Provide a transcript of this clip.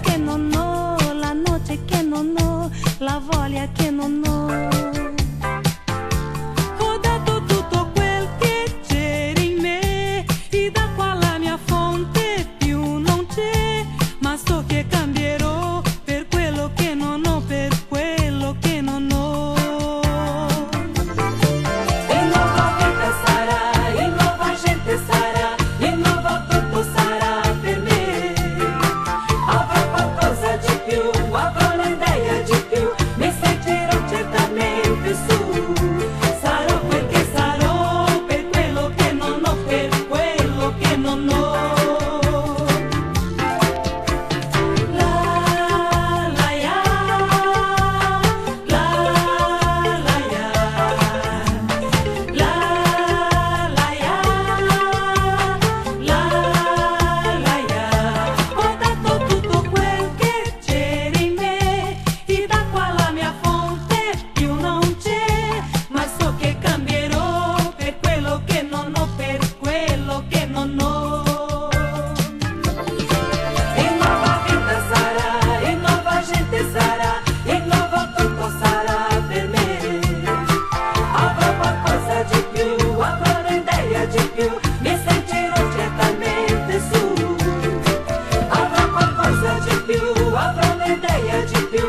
che non ho, la noce che non ho, la voglia che non ho. Ho dato tutto quel che c'era in me e da qua la mia fonte più non c'è, ma so che cambierò per quello che non ho, per quello che non ho. E nuova vita sarà, e nuova gente sarà, e nuovo tutto sarà per me. Avrò qualcosa di più, avrò un'idea di più, mi sentirò certamente su. Sarò quel che sarò, per quello che non ho, per quello che non ho. La la ya, la la ya, la la ya, la la ya. Ho dato tutto quel che c'era in me e da qua la mia fonte più non c'è, ma so che cambierò per quello che non ho, per quello che non ho. E nuova vita sarà, e nuova gente sarà, e nuovo tutto sarà per me. Avrò qualcosa di più, avrò un'idea di più, mi sentirò certamente su. Avrò qualcosa di più, avrò un'idea di più,